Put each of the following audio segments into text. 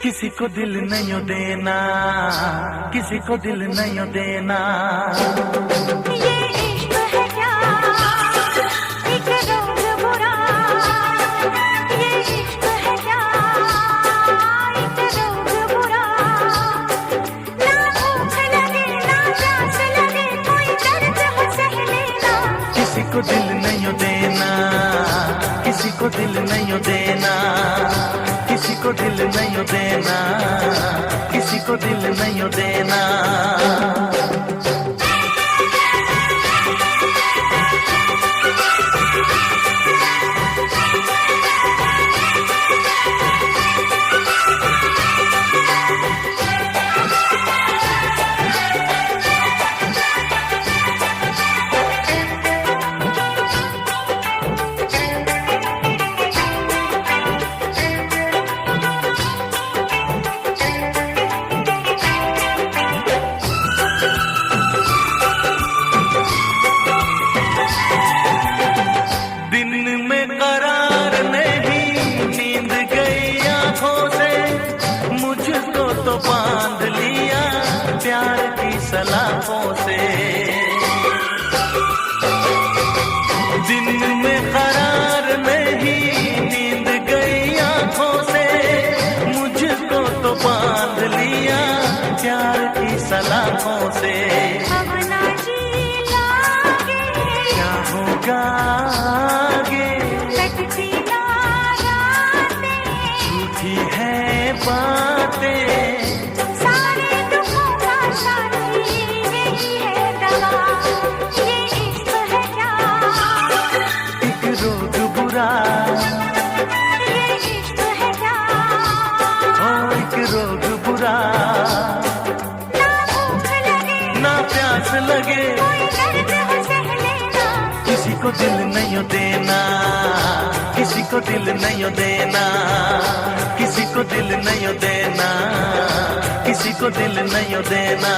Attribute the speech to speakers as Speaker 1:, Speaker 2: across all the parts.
Speaker 1: किसी को दिल नहीं देना, किसी को दिल नहीं देना।
Speaker 2: ये इश्क है क्या, एक रोग बुरा। ये इश्क है क्या, एक रोग बुरा। ना भूख लगे ना प्यास लगे, कोई दर्द हो सह लेना।
Speaker 1: किसी को दिल नहीं देना, किसी को दिल नहीं देना, किसी को दिल नहीं देना, किसी को दिल नहीं देना। सलाखों से दिन में करार नहीं, नींद गई आंखों से। मुझको तो बांध लिया प्यार की सलाखों से।
Speaker 2: अब ना जी लागे,
Speaker 1: क्या होगा आगे,
Speaker 2: कटती ना रातें,
Speaker 1: झूठी है बातें। लगे किसी को दिल नहीं देना, किसी को दिल नहीं देना, किसी को दिल नहीं देना, किसी को दिल नहीं देना।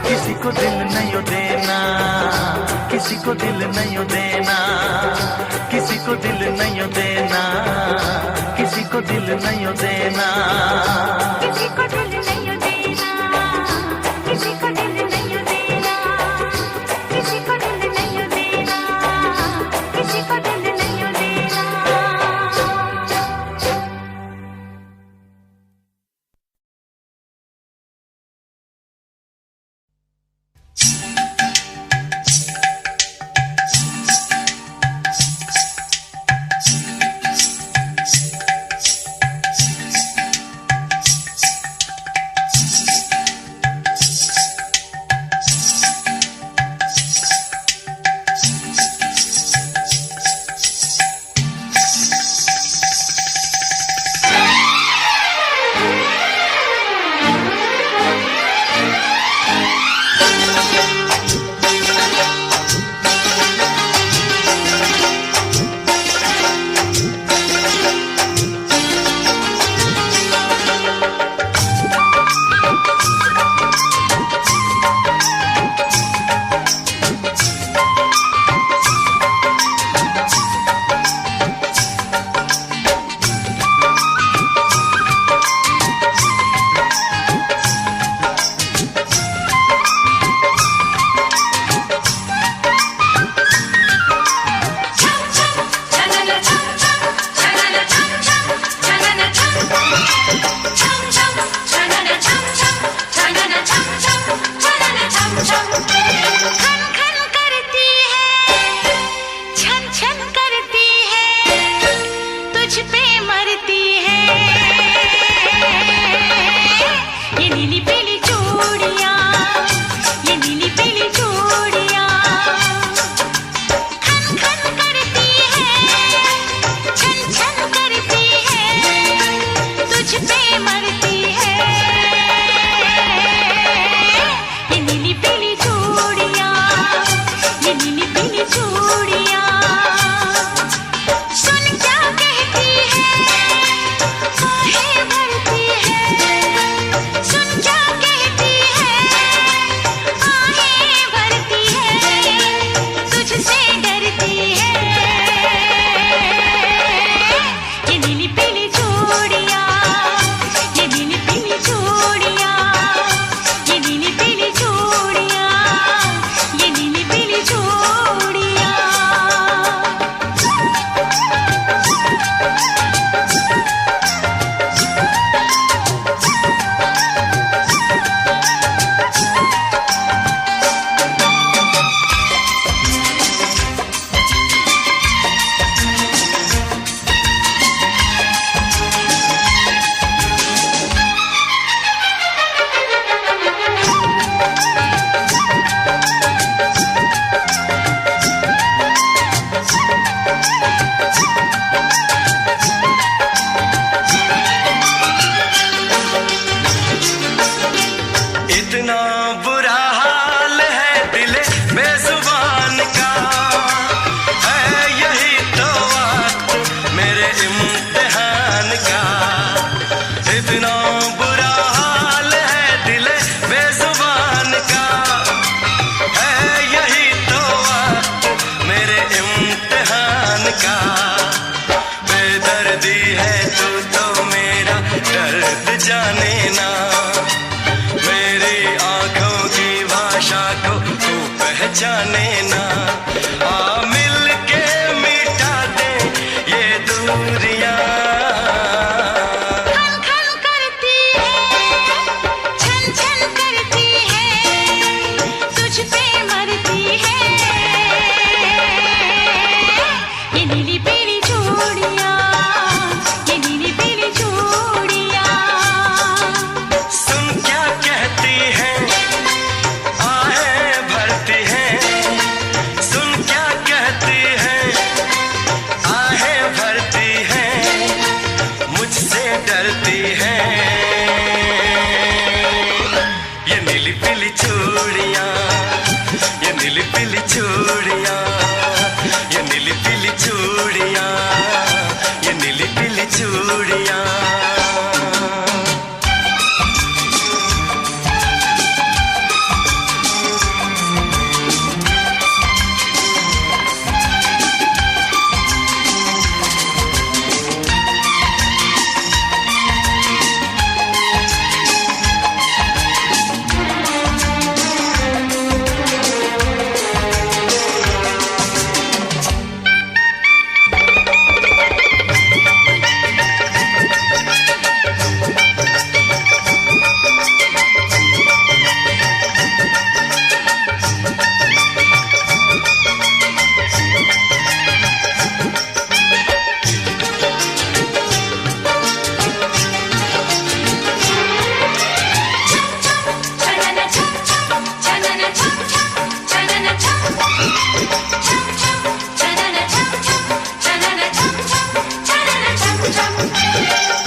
Speaker 1: किसी को दिल नहीं देना, किसी को दिल नहीं देना, किसी को दिल नहीं देना, किसी को दिल नहीं देना,
Speaker 2: किसी को दिल नहीं देना, किसी को दिल नहीं देना, किसी को दिल नहीं देना, किसी को दिल नहीं देना। मरती है ये नीली पीली चूड़ियां, ये नीली पीली चूड़ियां खन खन करती है, छन छन करती है, तुझ पे मरती है ये नीली पीली चूड़ियां, ये नीली पीली चूड़ियां। सुन क्या कहती है, आहें भरती है, सुन क्या कहती है, आहें भरती है, तुझसे डरती है ये नीली पीली चूड़ियां, ये नीली पीली चूड़ियां, ये नीली पीली चूड़ियां, ये नीली पीली चूड़ियां।
Speaker 1: इतना बुरा हाल है दिले बेजुबान का, है यही तो वक्त मेरे इम्तिहान का। इतना बुरा हाल है दिले बेजुबान का, है यही तो वक्त मेरे इम्तिहान का। बेदर्दी है तू तो मेरा दर्द जाने ना, मेरी आंखों की भाषा को तू पहचाने ना। आ मिल के मिटा दे ये दूरियां,
Speaker 2: खन खन करती है, छन छन करती है, तुझ पे मरती है ये नीली पीली चूड़ियां, ये नीली पीली चूड़ियां।
Speaker 1: सुन क्या कहती है, आहें भरती है, सुन क्या कहती है, आहें भरती है, मुझसे डरती है ये नीली पीली चूड़ियां, ये नीली पीली चूड़ियां, ये नीली पीली चूड़ियां, ये नीली पीली चूड़ियां।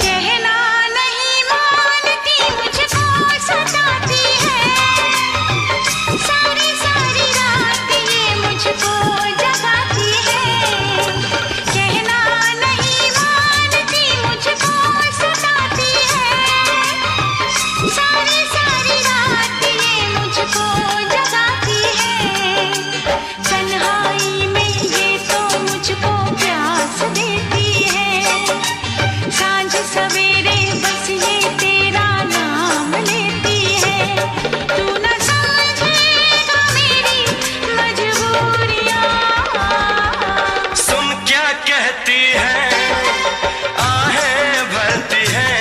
Speaker 2: कहना नहीं मानती, मुझको सताती है, सारी सारी रात ये मुझको जगाती है। कहना नहीं मानती, मुझको सताती है, सारी सारी रात ये मुझको जगाती है। तन्हाई में ये तो मुझको प्यास देती है, सांझ सवेरे बस ये तेरा नाम लेती है। तू न समझेगा मेरी मजबूरियां।
Speaker 1: सुन क्या कहती है, आहें भरती है,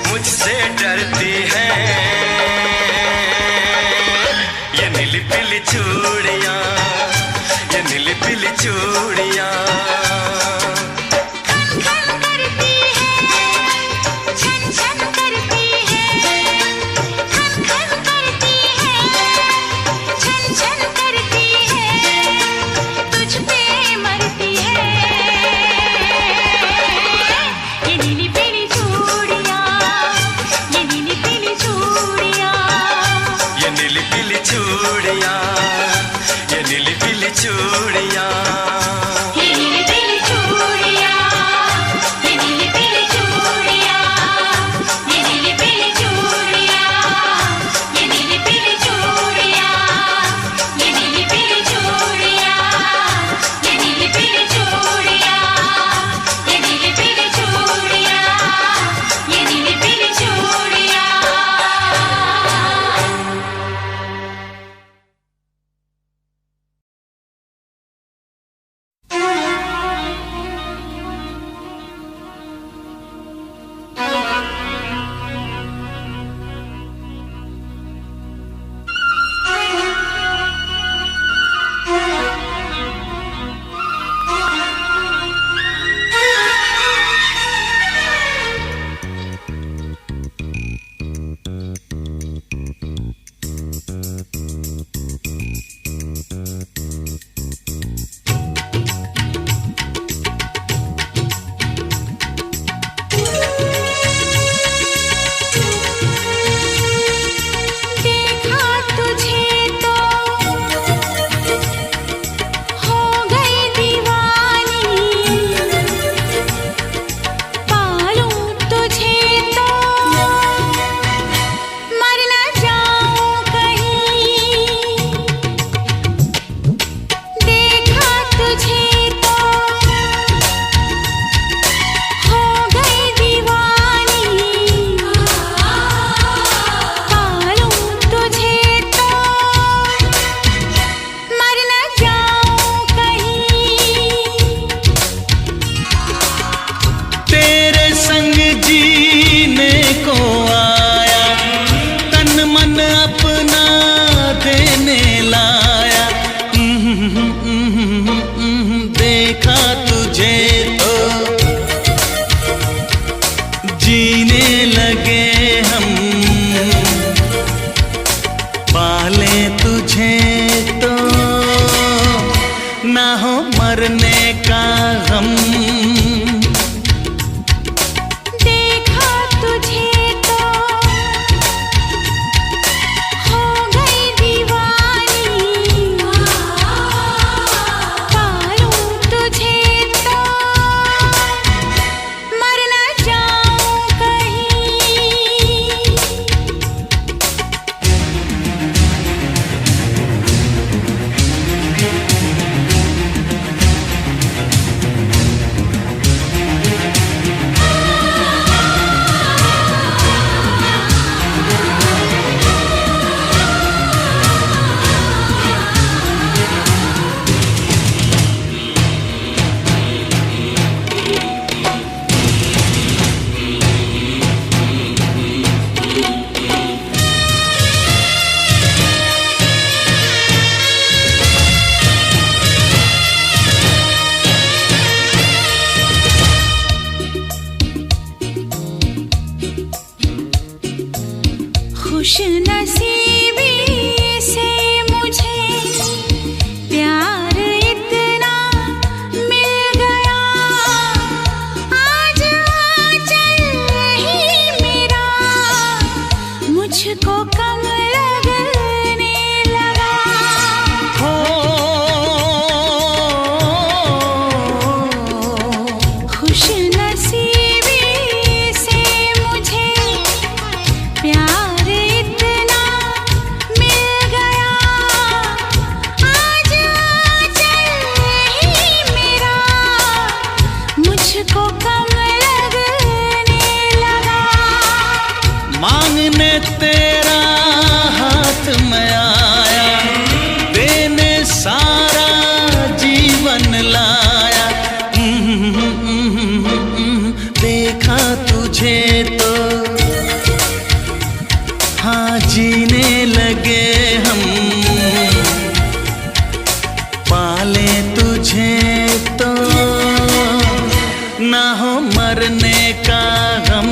Speaker 1: मुझसे डरती है ये नीली पीली चूड़ियां, ये नीली पीली चूड़ियां।
Speaker 2: खन खन करती
Speaker 1: जीने लगे हम, पाले तुझे तो ना हो मरने का गम।
Speaker 2: देखा तुझे तो हो गई दीवानी, पालूं तुझे तो मर न जाऊं कहीं। खुश नसीबी से मुझे प्यार इतना मिल गया, आज आंचल ही मेरा मुझको कम लगने लगा।
Speaker 1: हो
Speaker 2: खुश नसीबी से मुझे प्यार इतना मिल गया, आज आंचल ही मेरा मुझको कम लगने लगा।
Speaker 1: मांगने तेरा हाथ में आया, देने सारा जीवन लाया। देखा तुझे तो हाँ जीने लगे हम, पाले तुझे तो ना हो मरने का गम।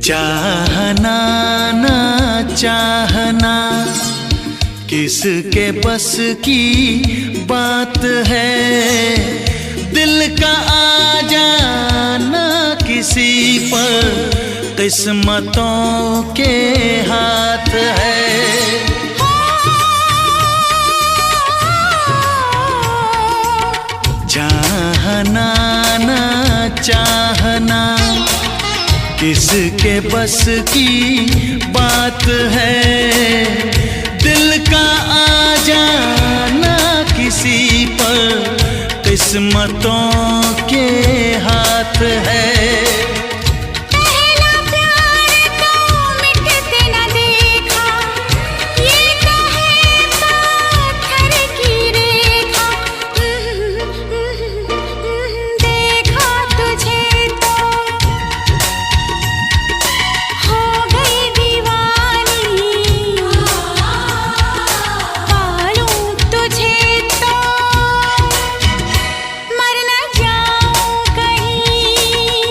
Speaker 1: चाहना ना चाहना किसके बस की बात है, दिल का आ जाना किसी पर किस्मतों के हाथ है। चाहना ना चाहना किसके बस की बात है, दिल का आ जाना किसी पर किस्मतों के हाथ है।
Speaker 2: पहला प्यार तो मिटते न देखा, ये कहे पत्थर की रेखा। देखा तुझे तो हो गई दीवानी, पालूं तुझे तो मर न जाऊं कहीं।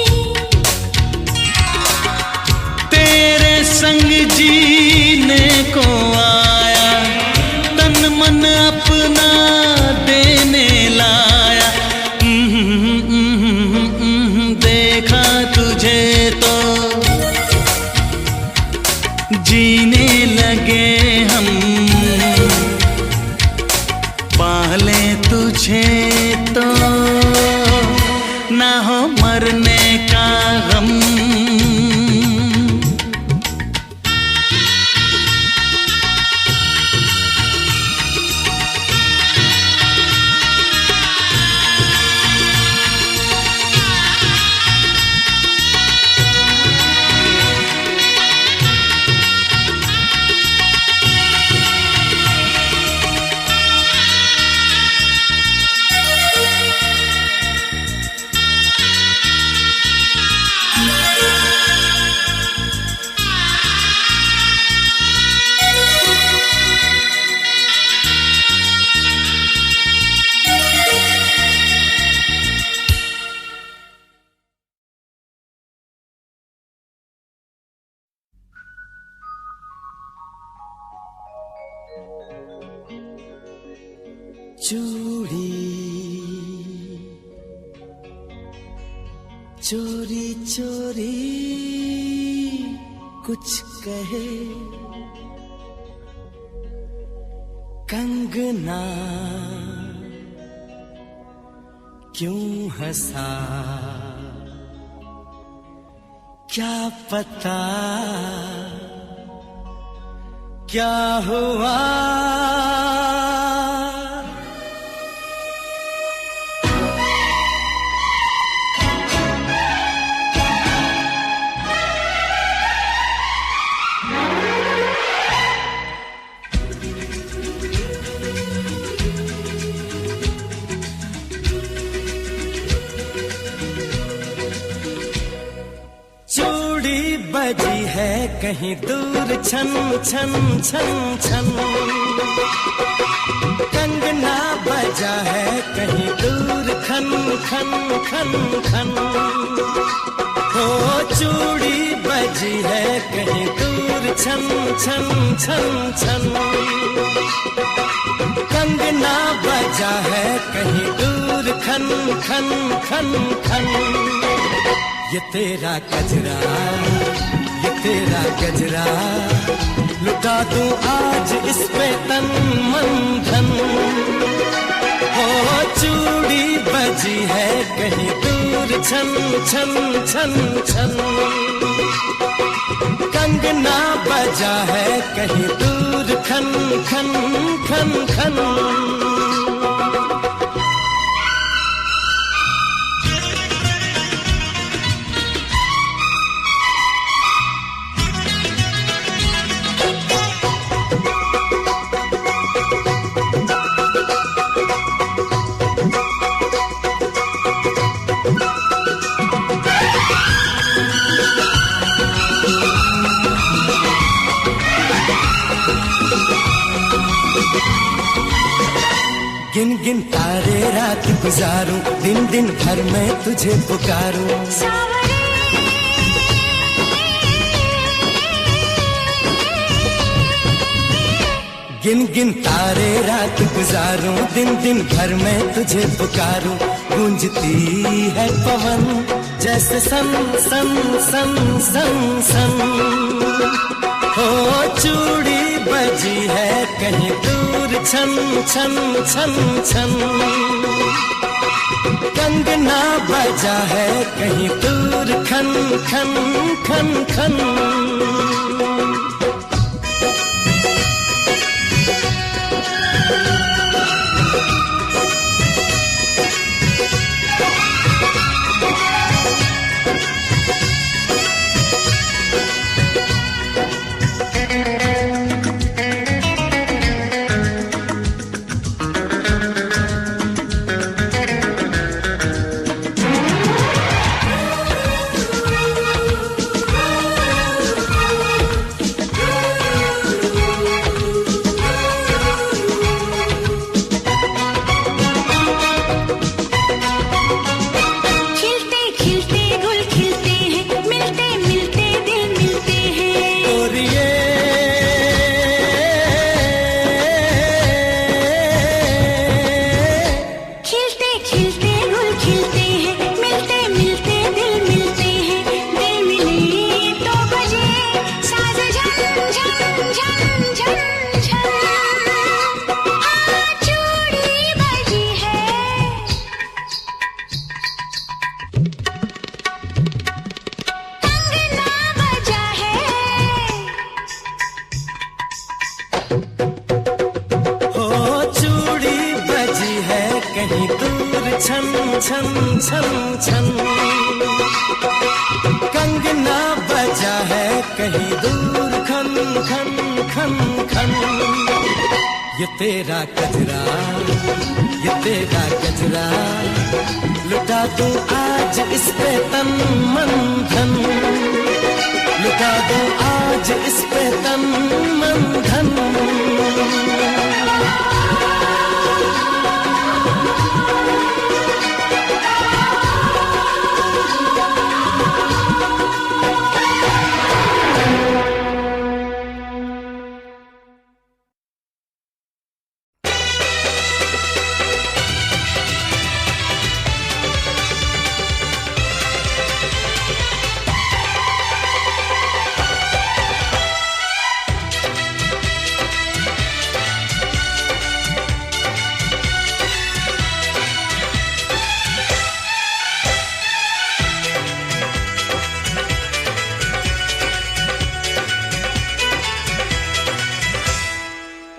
Speaker 3: लगे हम, पाले तुझे तो ना हो मरने का गम।
Speaker 1: चूड़ी चोरी चोरी कुछ कहे, कंगना क्यों हंसा, क्या पता क्या हुआ। बजी है कहीं दूर छन छन छन छन, कंगना बजा है कहीं दूर खन खन खन खन। हो चूड़ी बजी है कहीं दूर छन छन छन छन, कंगना बजा है कहीं दूर खन खन खन खन। ये तेरा गजरा, ये तेरा गजरा, लुटा दूं आज इस पे तन मन धन। हो चूड़ी बजी है कहीं दूर छन छन छन छन, कंगना बजा है कहीं दूर खन खन खन खन। गिन गिन तारे रात गुजारूं, दिन दिन भर मैं तुझे पुकारूं। गिन गिन तारे रात गुजारूं, दिन दिन भर मैं तुझे पुकारूं। गूंजती है पवन जैसे सन सन सन सन सन। हो चूड़ी बजी है कहीं दूर छन छन छन छन, कंगना बजा है कहीं दूर खन खन खन खन।
Speaker 3: कहीं दूर छन छन छन छन, कंगना बजा है कहीं दूर खन खन खन खन। ये तेरा गजरा, ये तेरा गजरा, लुटा दूं आज इस पे तन मन धन, लुटा दूं आज इस पे तन मन धन।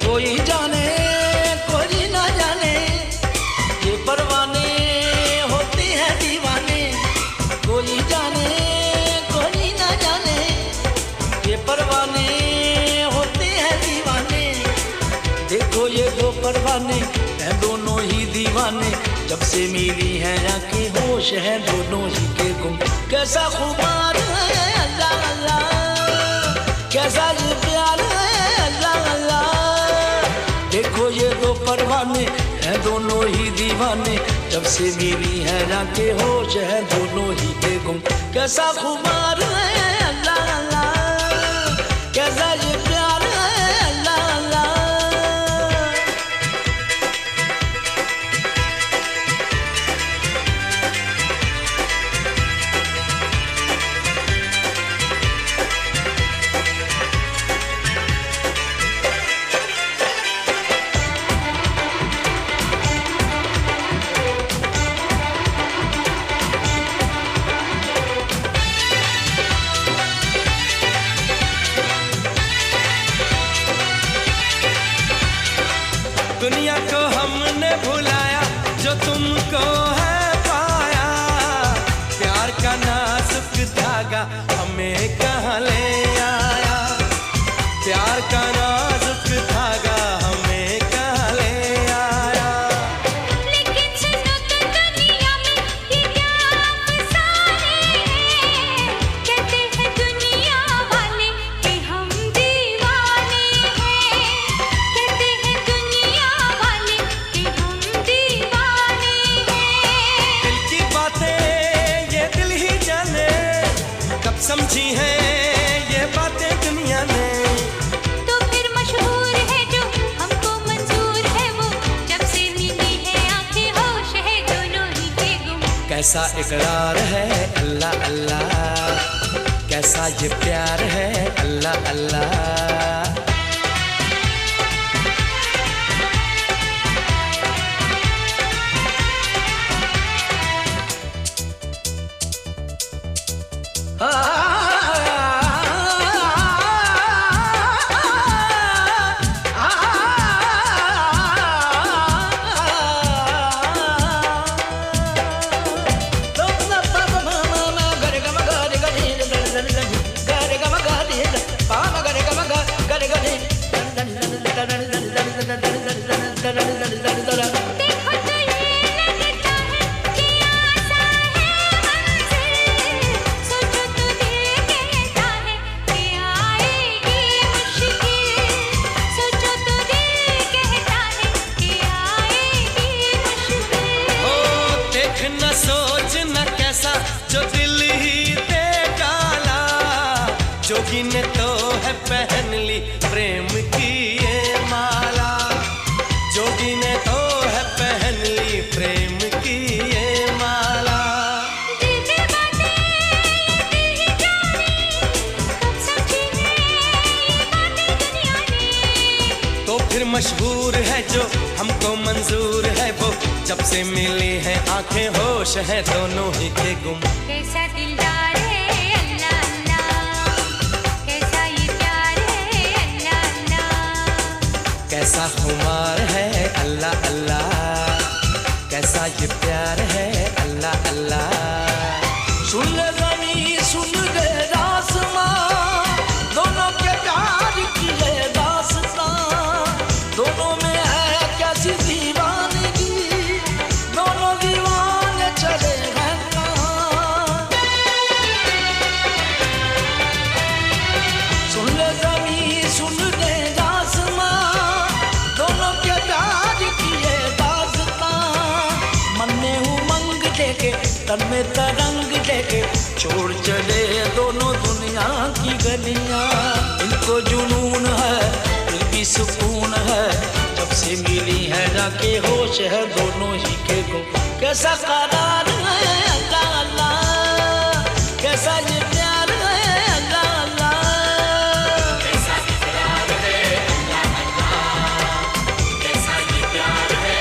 Speaker 4: कोई जाने कोई ना जाने, ये परवाने होते हैं दीवाने। कोई जाने कोई ना जाने, ये परवाने होते हैं दीवाने। देखो ये दो परवाने हैं दोनों ही दीवाने, जब से मिली है आंखें होश है दोनों ही के गुम। कैसा खुमार है अल्लाह अल्लाह, कैसा ये प्यार है अल्लाह अल्लाह। देखो ये दो परवाने हैं दोनों ही दीवाने, जब से मिली है आंखें होश है दोनों ही के गुम। कैसा खुमार है अल्लाह अल्लाह, कैसा ये प्यार है अल्लाह अल्लाह।
Speaker 3: दुनिया को हमने भुलाया जो तुमको है पाया, प्यार का नाजुक धागा हमें कहाँ ले आया, प्यार का नाजुक धागा हमें कहाँ ले आया।
Speaker 2: लेकिन सुनो तो दुनिया में ये क्या अफसाने हैं, कहते हैं दुनिया वाले कि हम दीवाने हैं, कहते हैं दुनिया वाले कि हम दीवाने हैं।
Speaker 3: दिल की बातें ये दिल ही जाने, कब समझी है ये बातें दुनिया ने।
Speaker 2: तो फिर मशहूर है जो हमको मंजूर है वो, जब से मिली है आंखें होश है दोनों ही के गुम।
Speaker 3: कैसा इकरार है अल्लाह अल्लाह, कैसा ये प्यार है अल्लाह अल्लाह।
Speaker 2: देखो तो ये लगता है कि आसान है मंजिल, सोचो तो दिल कहता है कि आएगी मुश्किल, सोचो तो दिल कहता है कि आएगी मुश्किल।
Speaker 3: ओ देख न सोच न कैसा जो दिल ही दे डाला, जोगी ने तो है पहन ली प्रेम की ये माला, जोगी ने तो है पहन ली प्रेम की ये माला।
Speaker 2: दिल की बातें ये दिल ही जाने, कब समझी है ये बातें दुनिया ने।
Speaker 3: तो फिर मशहूर है जो हमको मंजूर है वो, जब से मिली है आंखें होश है दोनों ही के गुम।
Speaker 2: कैसा दिलदार है अल्लाह अल्लाह, कैसा ये प्यार है अल्लाह अल्लाह।
Speaker 3: कैसा खुमार है अल्लाह अल्लाह, कैसा ये प्यार है अल्लाह अल्लाह।
Speaker 4: सुन ले ज़मीं सुन ले आसमां, दोनों के प्यार की है दास्तां। दोनों में है कैसी दीवानगी, दोनों दीवाने चले हैं कहाँ। सुन ले ज़मीं सुन ले आसमां, दोनों के प्यार की है दास्तां। मन में उमंग लेके तन में तरंग लेके छोड़ चले दोनों दुनिया की गलियां। इनको जुनून है दिल की सुकून है, जब से मिली है जाके होश है दोनों ही के को। कैसा करार है अल्लाह अल्लाह, कैसा ये प्यार है अल्लाह अल्लाह, कैसा ये प्यार है अल्लाह अल्लाह, कैसा ये प्यार है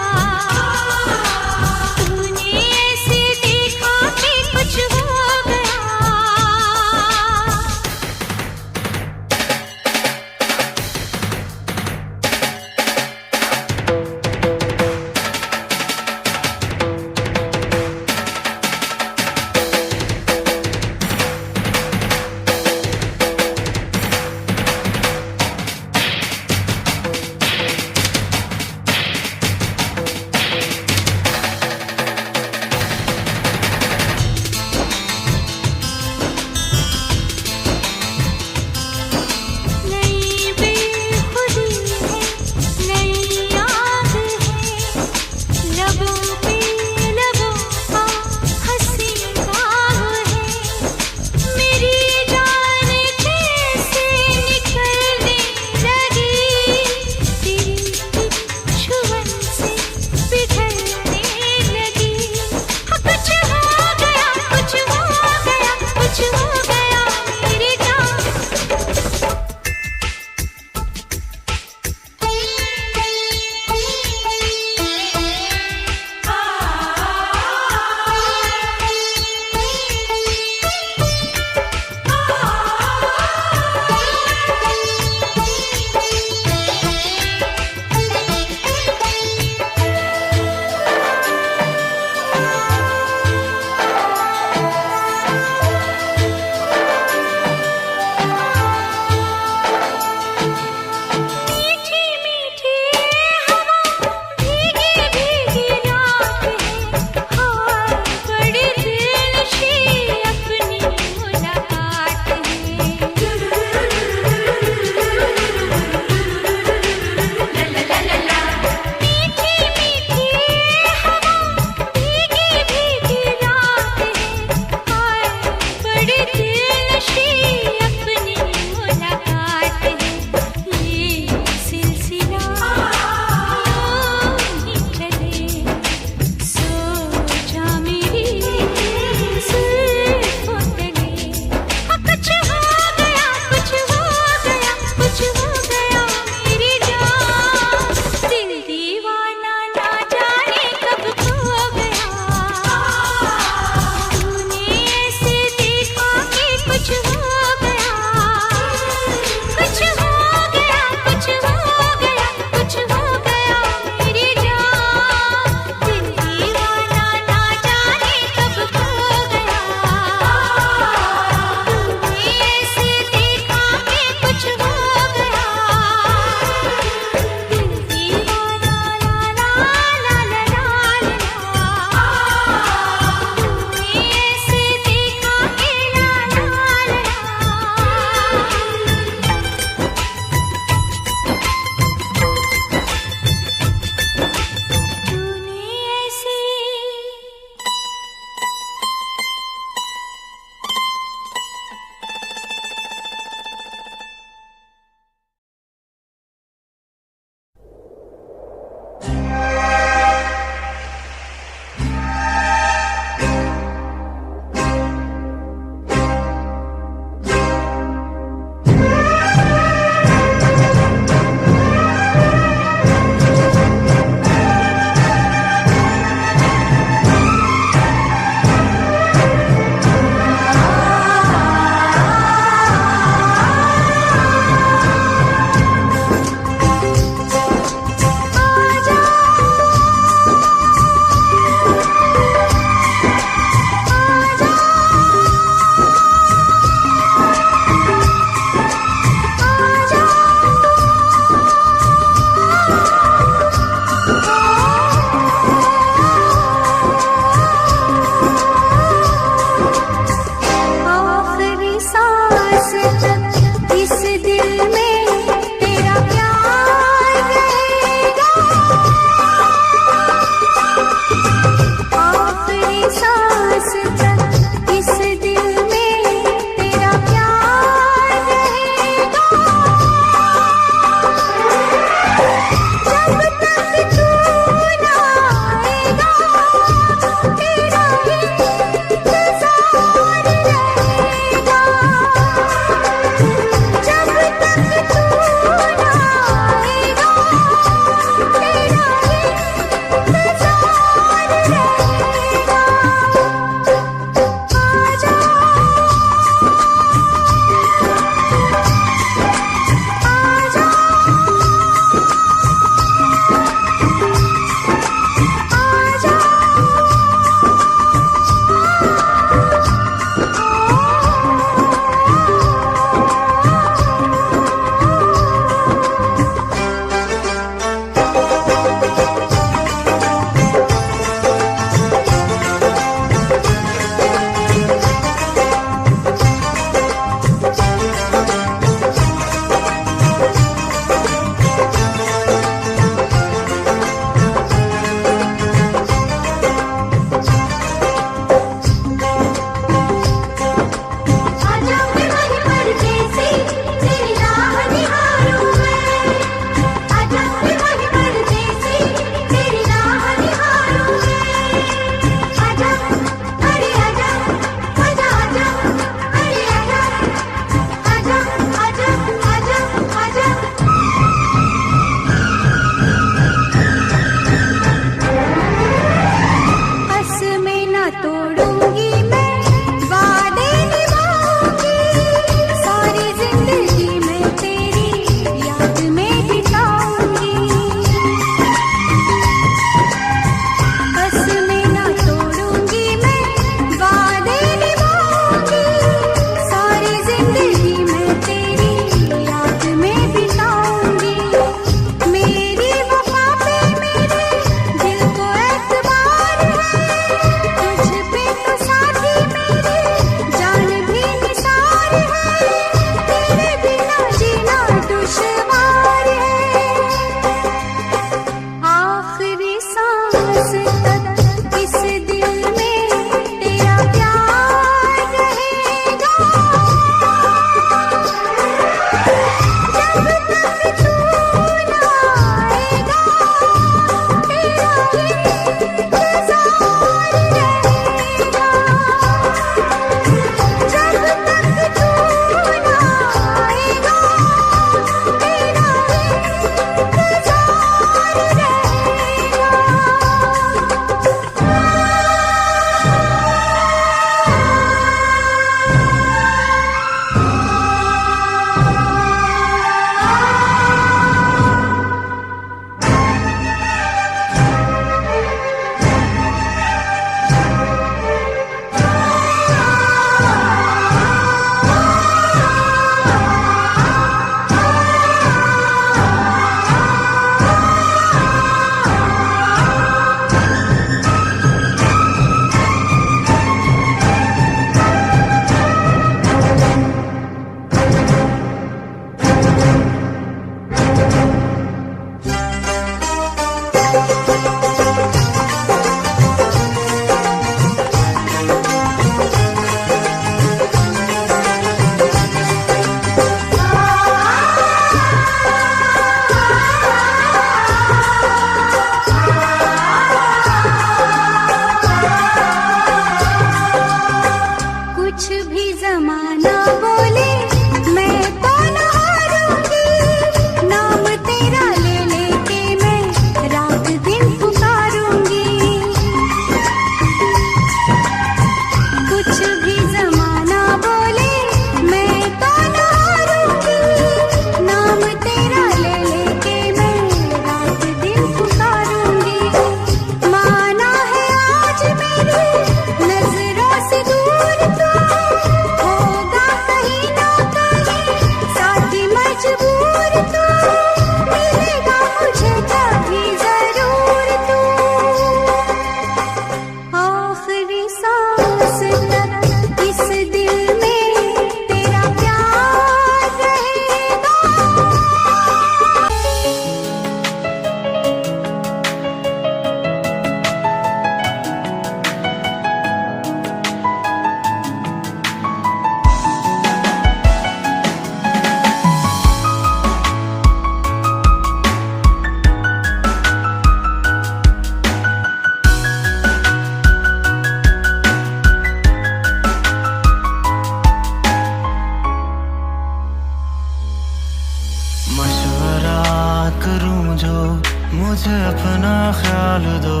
Speaker 1: समझो, मुझे अपना ख्याल दो,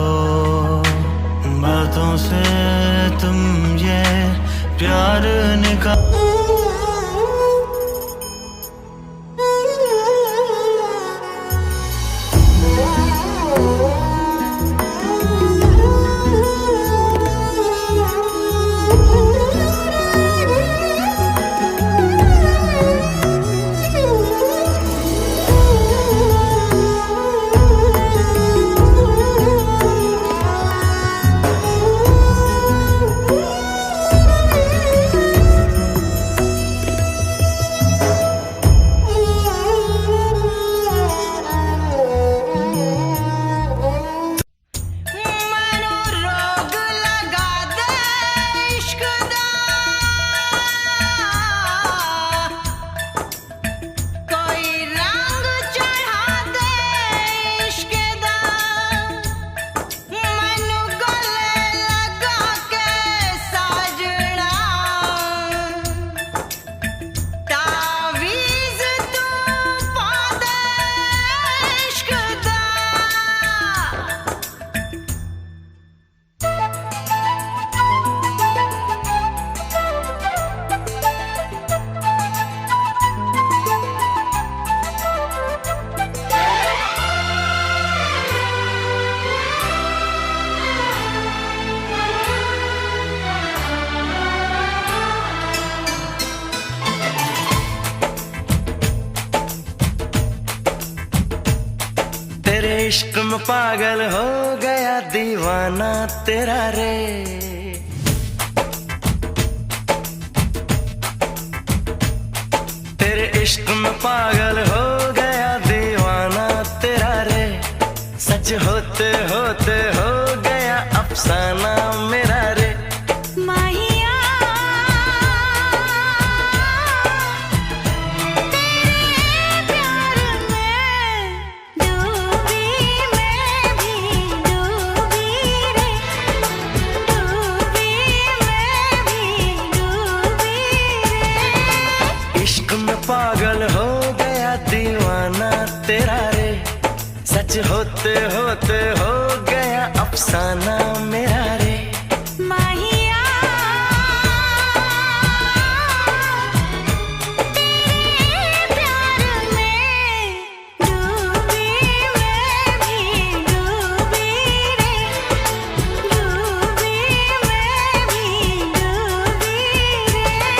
Speaker 1: बातों से तुम ये प्यार निकाल। इश्क में पागल हो गया दीवाना तेरा रे, तेरे इश्क में पागल हो गया दीवाना तेरा रे, सच होते होते हो गया अफसाना मेरा रे।
Speaker 2: माहिया तेरे प्यार में डूबी, मैं भी डूबी रे, डूबी मैं भी डूबी रे।
Speaker 1: इश्क में पागल हो गया दीवाना तेरा रे, सच होते होते हो गया अफसाना मेरा रे।
Speaker 2: माहिया तेरे प्यार में डूबी, मैं भी डूबी रे, डूबी मैं भी डूबी रे।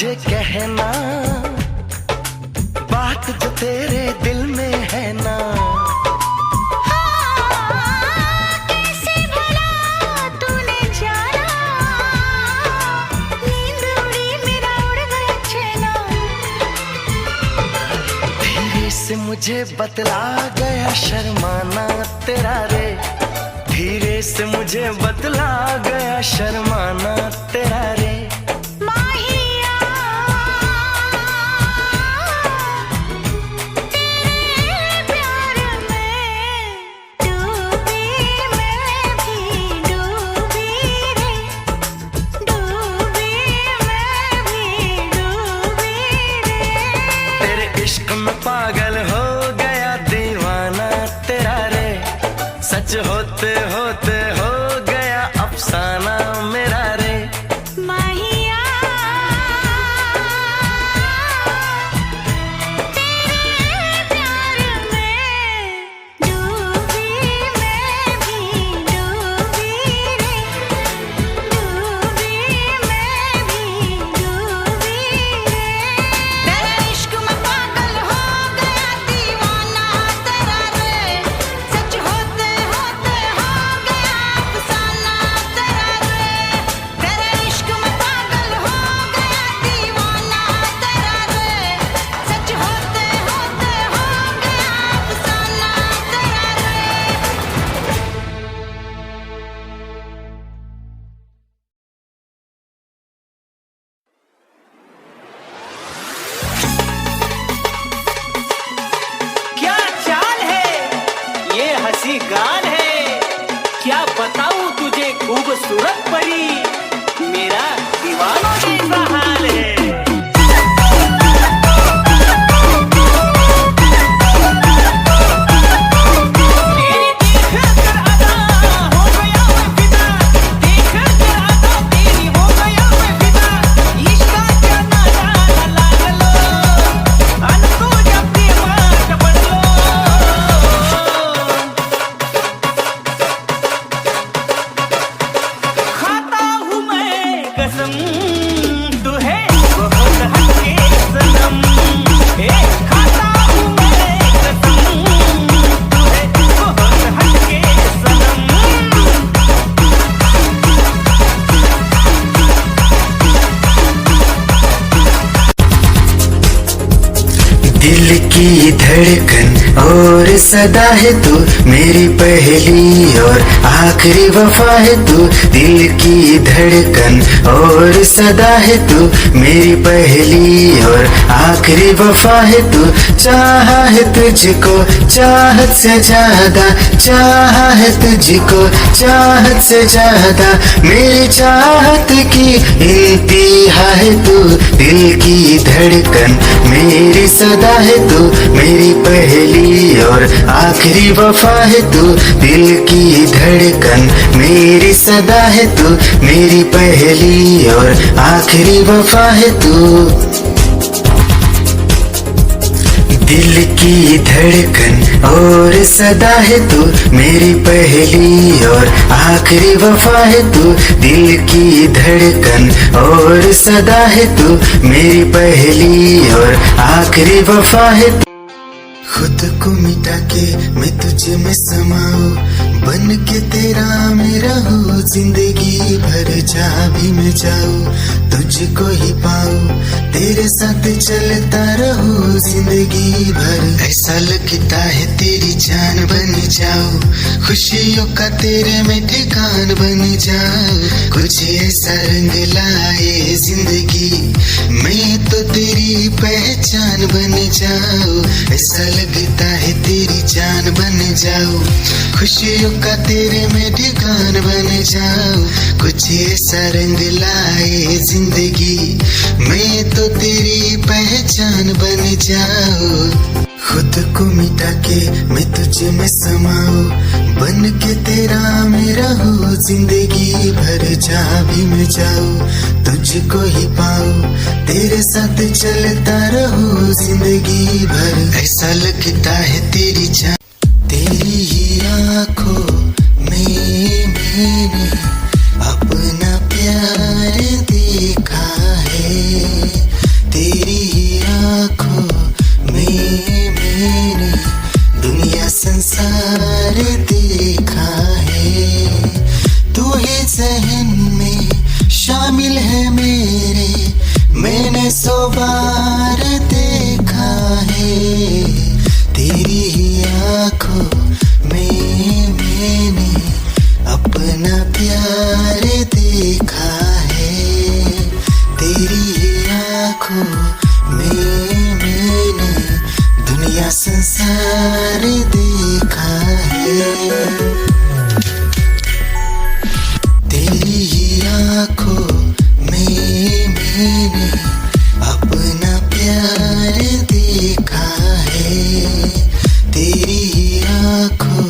Speaker 1: मुझे कहना बात जो तेरे दिल में है ना।
Speaker 2: कैसे भला तूने जाना, नींद उड़ी मेरा उड़ गया चैना।
Speaker 1: धीरे से मुझे बतला गया शर्माना तेरा रे, धीरे से मुझे बतला गया शर्माना तेरा रे।
Speaker 2: माहिया तेरे प्यार में डूबी मैं भी डूबी रे, डूबी मैं भी डूबी रे।
Speaker 1: तेरे इश्क में पागल हो गया दीवाना तेरा रे, सच होते होते हो गया अफसाना मेरा रे।
Speaker 2: माहिया तेरे प्यार में डूबी मैं भी डूबी रे, डूबी मैं भी डूबी रे। तेरे इश्क में पागल हो गया दीवाना तेरा रे, सच होते होते हो गया अफसाना तेरा रे। तेरे इश्क में पागल हो गया दीवाना तेरा रे, सच होते होते हो गया अफसाना तेरा रे।
Speaker 4: क्या चाल है, ये हंसी गान है, क्या बताऊं तुझे खूबसूरत परी, मेरा दीवानों जैसा हाल है। तेरी देखकर अदा हो गया मैं फिदा, देखकर अदा तेरी हो गया मैं फिदा। इश्क का नजारा लागलो, अन तुझ्या प्रेमात पडलो। खाता हूँ मैं कसम, तू है बहुत हटके सनम। खाता हूँ मैं कसम, तू है बहुत हटके सनम।
Speaker 5: दिल की धड़कन और सदा है तू, मेरी पहली और आखिरी वफा है तू। दिल की धड़कन और सदा है तू, मेरी पहली और आखिरी वफा है तू। चाहा है तुझको चाहत से ज्यादा, चाहा है तुझको चाहत से ज्यादा, मेरी चाहत की इंतहा है तू। दिल की धड़कन मेरी सदा है तू, मेरी पहली और आखिरी वफा है तू। दिल की धड़कन मेरी सदा है तू, मेरी पहली और आखिरी वफा है तू। दिल की धड़कन और सदा है तू, मेरी पहली और आखिरी वफा है तू। दिल की धड़कन और सदा है तू, मेरी पहली और आखिरी वफा है तू। खुद को मिटा के मैं तुझे में समाऊं, बन के तेरा मेरा हो जिंदगी भर। जहाँ भी मैं जाऊं तुझको ही पाऊं, तेरे साथ चलता रहूं जिंदगी भर। ऐसा लगता है तेरी जान बन जाऊं, खुशियों का तेरे में ठिकान बन जाऊं। कुछ ऐसा रंग लाए जिंदगी, मैं तो तेरी पहचान बन जाऊं। ऐसा लगता है तेरी जान बन जाऊं, खुशियों का तेरे में ठिकान बन जाऊं। कुछ ऐसा रंग लाए जिंदगी, मैं तो तेरी पहचान बन जाऊं। खुद को मिटा के मैं तुझे में समाऊं, बन के तेरा मेरा हो जिंदगी भर। जहाँ भी मैं जाऊं तुझको ही पाऊं, तेरे साथ चलता रहूं जिंदगी भर। ऐसा लगता है तेरी जान, तेरी ही आंखों में मैंने अपना प्यार देखा है। सौ बार देखा है तेरी ही आंखों में मैंने अपना प्यार देखा है। तेरी ही आंखों में मैंने दुनिया संसार देखा है। तेरी ही आंखों में मैंने अपना प्यार देखा है। तेरी ही आंखों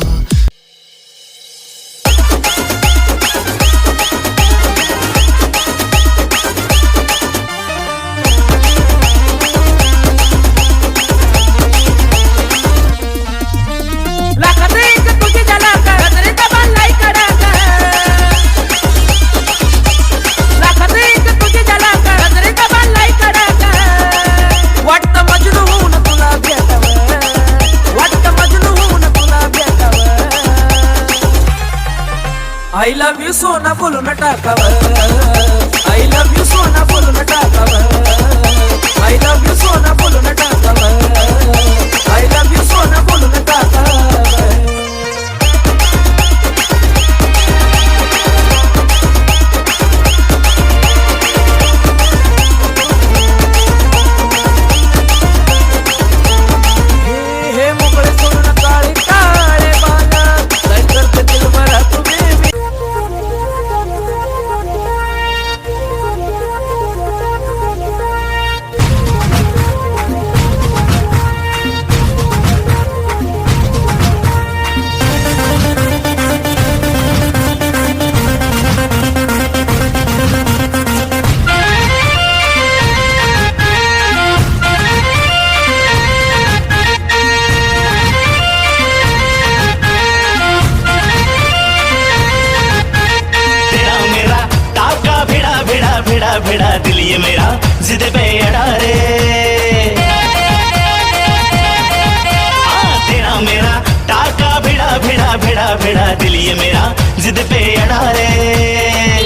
Speaker 4: I love you सोना बोलून टाकावं I love you सोना बोलून टाकावं I love you सोना बोलून टाकावं I love you सोना बोलून टाकावं हे मोकळे सोडून काळे काळे बाला काय करते दिल भरा तुम्ही
Speaker 6: भिड़ा दिल ये मेरा जिद पे अड़ा रे। तेरा मेरा टाका भिड़ा भिड़ा भिड़ा भिड़ा दिल ये मेरा जिद पे अड़ा रे।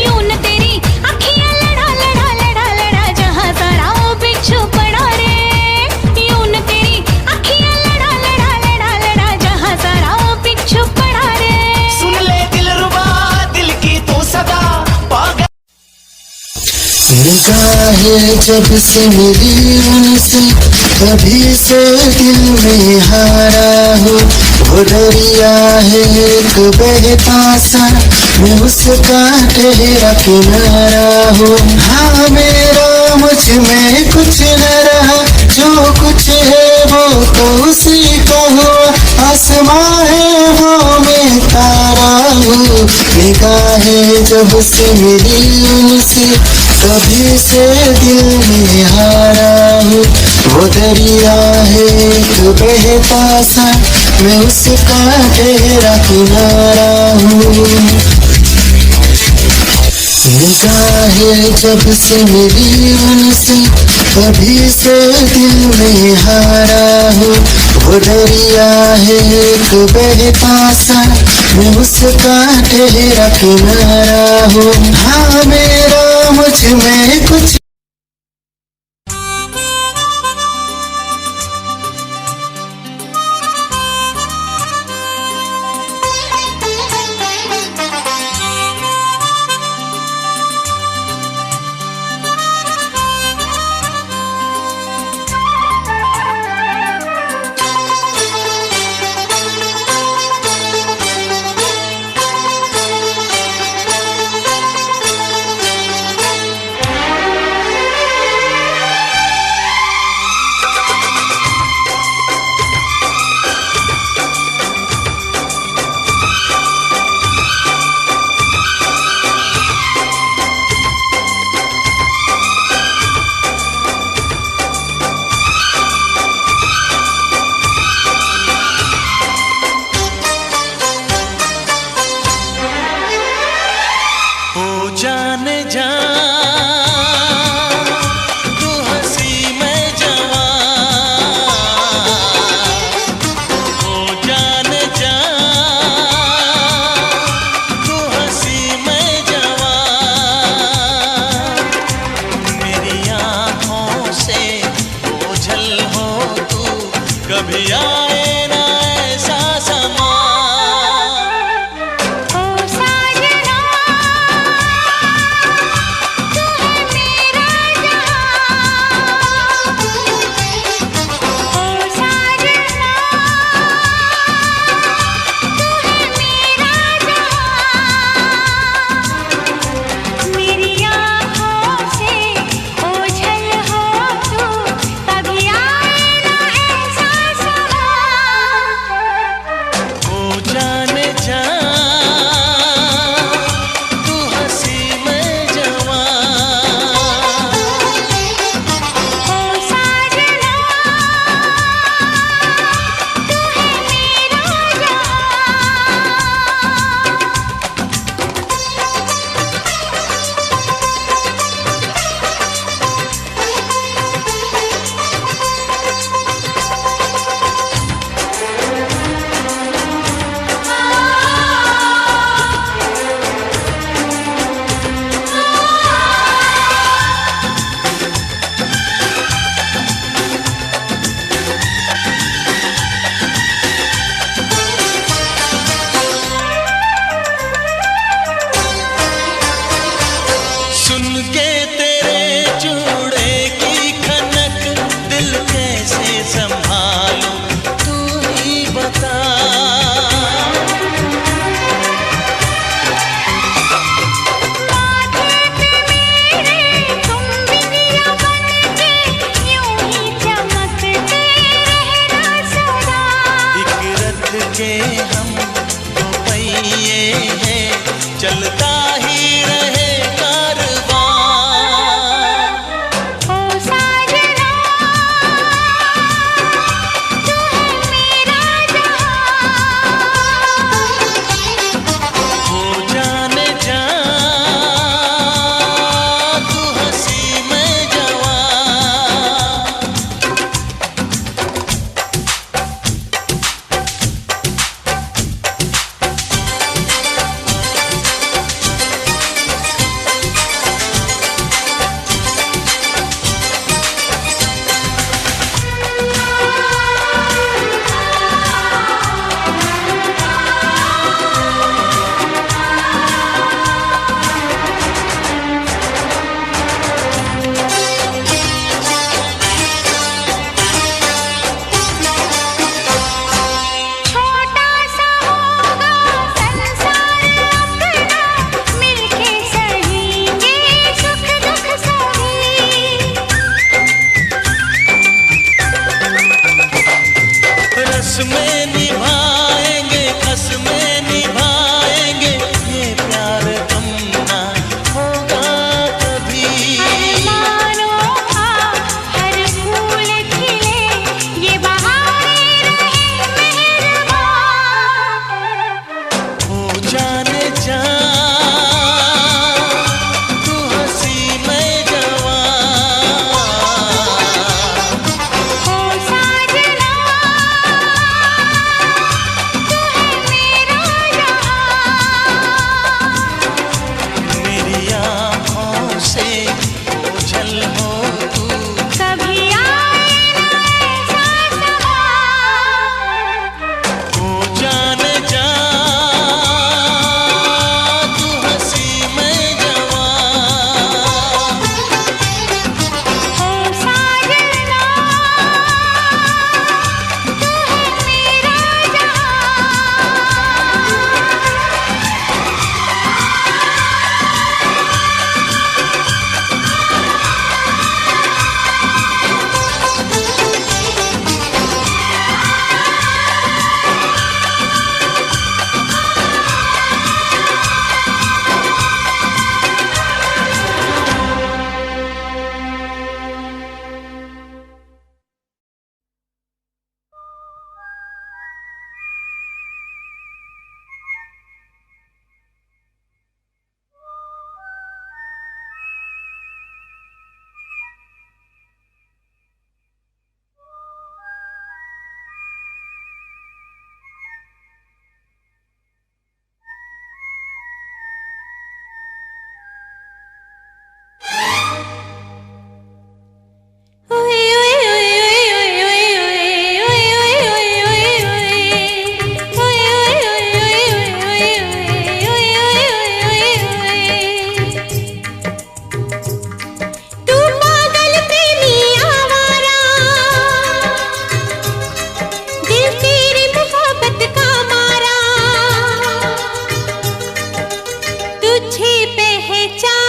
Speaker 2: यूं न तेरी अखियां लड़ा लड़ा लड़ा लड़ा जहां सारा वो बिच्छू पड़ा रे। यूं न तेरी अखियां लड़ा लड़ा लड़ा लड़ा जहां सारा वो बिच्छू पड़ा रे।
Speaker 6: सुन ले दिलरुबा दिल की तू सदा पागल।
Speaker 5: निगाहें जब से मिली उनसे तभी से दिल में हारा हूँ। वो दरिया है एक बहता सा मैं उसका ठहरा किनारा हूँ। हाँ मेरा मुझ में कुछ न रहा जो कुछ है वो तो उसी का हुआ। आसमां है वो मैं तारा हूँ। निगाहें जब से मिली उनसे तभी से दिल में हारा हूँ। वो दरिया है एक बहता सा मैं उसका ठहरा किनारा हूँ। निगाहें जब से मिली उनसे तभी से दिल में हारा हूँ। वो दरिया है एक बहता सा मैं उसका ठहरा किनारा हूँ। हाँ मेरा मुझ में कुछ
Speaker 4: चलता ही रहे कारवां।
Speaker 2: ओ साजना तू है मेरा जहां।
Speaker 4: हो जाने जा तू हंसी में जवां।
Speaker 2: छोटा सा होगा संसार अपना, मिलके सहेंगे सुख दुख सभी।
Speaker 4: रस्में निभाएंगे कसमें निभाएंगे, ये प्यार कम ना होगा कभी।
Speaker 2: अरमानों का हर फूल खिले, ये बहारे रहे मेहरबान।
Speaker 4: हो जाने जा तू हंसी में जवां।
Speaker 2: ओ साजना तू है मेरा जहां।
Speaker 4: मेरी आँखों से ओझल हो तू।
Speaker 2: कभी आए ना ऐसा समा।
Speaker 4: हो जाने जा तू हंसी में जवां।
Speaker 2: ओ साजना तू है मेरा तू पागल प्रेमी आवारा, दिल तेरी मोहब्बत का मारा। तुझे पहचान